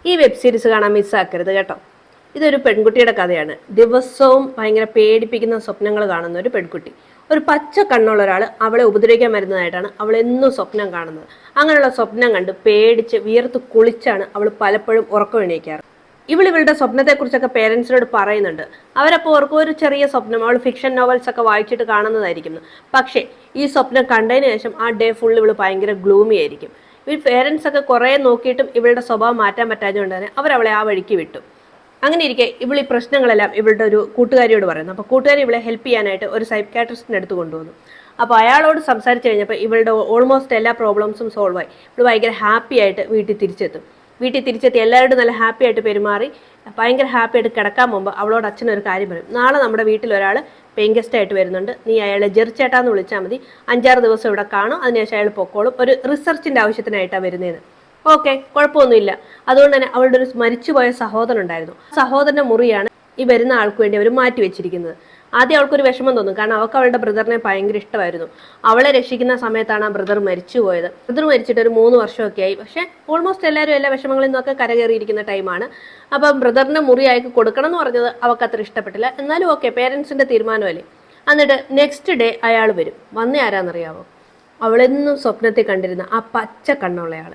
ഈ web series കാണാൻ മിസ്സാക്കരുത് കേട്ടോ. ഇതൊരു പെൺകുട്ടിയുടെ കഥയാണ്. ദിവസവും ഭയങ്കര പേടിപ്പിക്കുന്ന സ്വപ്നങ്ങൾ കാണുന്ന ഒരു പെൺകുട്ടി. ഒരു പച്ച കണ്ണുള്ള ഒരാൾ അവളെ ഉപദ്രവിക്കാൻ വരുന്നതായിട്ടാണ് അവൾ എന്നും സ്വപ്നം കാണുന്നത്. അങ്ങനെയുള്ള സ്വപ്നം കണ്ട് പേടിച്ച് വിയർത്ത് കുളിച്ചാണ് അവൾ പലപ്പോഴും ഉറക്കം എണീക്കാറ്. ഇവളുടെ സ്വപ്നത്തെക്കുറിച്ചൊക്കെ പേരൻസിനോട് പറയുന്നുണ്ട്. അവരപ്പോൾ ഓർക്കും ഒരു ചെറിയ സ്വപ്നം, അവൾ ഫിക്ഷൻ നോവൽസ് ഒക്കെ വായിച്ചിട്ട് കാണുന്നതായിരിക്കും. പക്ഷേ ഈ സ്വപ്നം കണ്ടതിന് ശേഷം ആ ഡേ ഫുൾ ഇവൾ ഭയങ്കര ഗ്ലൂമി ആയിരിക്കും. ഈ പേരൻസ് ഒക്കെ കുറേ നോക്കിയിട്ടും ഇവളുടെ സ്വഭാവം മാറ്റാൻ പറ്റാത്തതുകൊണ്ട് തന്നെ അവരവളെ ആ വഴിക്ക് വിട്ടു. അങ്ങനെ ഇരിക്കെ ഇവൾ ഈ പ്രശ്നങ്ങളെല്ലാം ഇവളുടെ ഒരു കൂട്ടുകാരിയോട് പറയുന്നു. അപ്പോൾ കൂട്ടുകാരി ഇവളെ ഹെൽപ്പ് ചെയ്യാനായിട്ട് ഒരു സൈക്കാട്രിസ്റ്റിൻ്റെ അടുത്ത് കൊണ്ടുവന്നു. അപ്പോൾ അയാളോട് സംസാരിച്ച് കഴിഞ്ഞപ്പോൾ ഇവളുടെ ഓൾമോസ്റ്റ് എല്ലാ പ്രോബ്ലംസും സോൾവ് ആയി. ഇവൾ ഭയങ്കര ഹാപ്പി ആയിട്ട് വീട്ടിൽ തിരിച്ചെത്തി എല്ലാവരോടും നല്ല ഹാപ്പി ആയിട്ട് പെരുമാറി ഭയങ്കര ഹാപ്പി ആയിട്ട് കിടക്കാൻ മുമ്പ് അവളോട് അച്ഛനൊരു കാര്യം പറയും. നാളെ നമ്മുടെ വീട്ടിൽ ഒരാൾ പെയിൻ ഗസ്റ്റ് ആയിട്ട് വരുന്നുണ്ട്, നീ അയാളെ ജെറിച്ചേട്ടാന്ന് വിളിച്ചാൽ മതി, 5-6 ദിവസം ഇവിടെ കാണും, അതിനുശേഷം അയാൾ പൊക്കോളും, ഒരു റിസർച്ചിൻ്റെ ആവശ്യത്തിനായിട്ടാണ് വരുന്നതെന്ന്. ഓക്കെ, കുഴപ്പമൊന്നുമില്ല. അതുകൊണ്ട് തന്നെ അവളുടെ ഒരു മരിച്ചുപോയ സഹോദരൻ ഉണ്ടായിരുന്നു. ആ മുറിയാണ് ഈ വരുന്ന ആൾക്ക് വേണ്ടി അവർ മാറ്റി വെച്ചിരിക്കുന്നത്. ആദ്യം അവൾക്കൊരു വിഷമം തോന്നും, കാരണം അവൾക്ക് അവളുടെ ബ്രദറിനെ ഭയങ്കര ഇഷ്ടമായിരുന്നു. അവളെ രക്ഷിക്കുന്ന സമയത്താണ് ആ ബ്രദർ മരിച്ചുപോയത്. ബ്രദർ മരിച്ചിട്ട് ഒരു 3 വർഷമൊക്കെ ആയി. പക്ഷേ ഓൾമോസ്റ്റ് എല്ലാവരും എല്ലാ വിഷമങ്ങളിൽ നിന്നൊക്കെ കരകയറിയിരിക്കുന്ന ടൈമാണ്. അപ്പം ബ്രദറിന് മുറി അയക്ക് കൊടുക്കണം എന്ന് പറഞ്ഞത് അവൾക്ക് അത്ര ഇഷ്ടപ്പെട്ടില്ല. എന്നാലും ഓക്കെ, പേരൻസിൻ്റെ തീരുമാനമല്ലേ. എന്നിട്ട് നെക്സ്റ്റ് ഡേ അയാൾ വരും. വന്നേ ആരാന്നറിയാവോ? അവളെന്നും സ്വപ്നത്തിൽ കണ്ടിരുന്ന ആ പച്ച കണ്ണുള്ളയാൾ.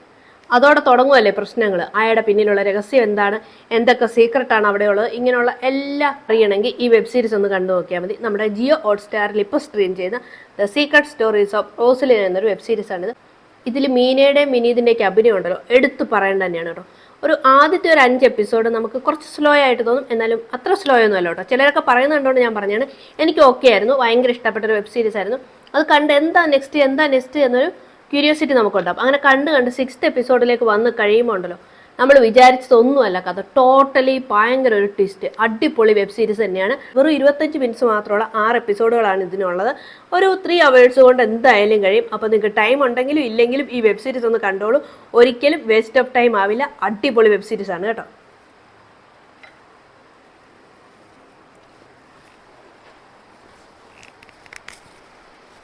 അതോടെ തുടങ്ങുമല്ലേ പ്രശ്നങ്ങൾ. അയാളുടെ പിന്നിലുള്ള രഹസ്യം എന്താണ്, എന്തൊക്കെ സീക്രട്ടാണ് അവിടെയുള്ളത്, ഇങ്ങനെയുള്ള എല്ലാം അറിയണമെങ്കിൽ ഈ വെബ് സീരീസ് ഒന്ന് കണ്ടു നോക്കിയാൽ മതി. നമ്മുടെ ജിയോ ഹോട്ട്സ്റ്റാറിൽ ഇപ്പോൾ സ്ട്രീം ചെയ്യുന്ന the secret stories of Rosalin എന്നൊരു വെബ് സീരീസാണിത്. ഇതിൽ മീനയുടെയും വിനീതിൻ്റെയൊക്കെ അഭിനയം ഉണ്ടല്ലോ, എടുത്തു പറയേണ്ട തന്നെയാണ് കേട്ടോ. ആദ്യത്തെ ഒരു 5 എപ്പിസോഡ് നമുക്ക് കുറച്ച് സ്ലോ ആയിട്ട് തോന്നും, എന്നാലും അത്ര സ്ലോ ഒന്നും അല്ല കേട്ടോ. ചിലരൊക്കെ പറയുന്നുണ്ടോണ്ട് ഞാൻ പറഞ്ഞാണ്. എനിക്ക് ഓക്കെ ആയിരുന്നു, ഭയങ്കര ഇഷ്ടപ്പെട്ട ഒരു വെബ് സീരീസ് ആയിരുന്നു. അത് കണ്ട് എന്താ നെക്സ്റ്റ് എന്നൊരു ക്യൂരിയോസിറ്റി നമുക്കുണ്ടാവും. അങ്ങനെ കണ്ട് 6th എപ്പിസോഡിലേക്ക് വന്ന് കഴിയുമ്പോൾ ഉണ്ടല്ലോ, നമ്മൾ വിചാരിച്ചതൊന്നുമല്ല കഥ. ടോട്ടലി ഭയങ്കര ഒരു ട്വിസ്റ്റ്. അടിപൊളി വെബ് സീരീസ് തന്നെയാണ്. വെറും 25 മിനിറ്റ്സ് മാത്രമുള്ള 6 എപ്പിസോഡുകളാണ് ഇതിനുള്ളത്. ഒരു 3 hours കൊണ്ട് എന്തായാലും കഴിയും. അപ്പോൾ നിങ്ങൾക്ക് ടൈം ഉണ്ടെങ്കിലും ഇല്ലെങ്കിലും ഈ വെബ് സീരീസ് ഒന്ന് കണ്ടോളൂ. ഒരിക്കലും വേസ്റ്റ് ഓഫ് ടൈം ആവില്ല. അടിപൊളി വെബ് സീരീസ് ആണ് കേട്ടോ.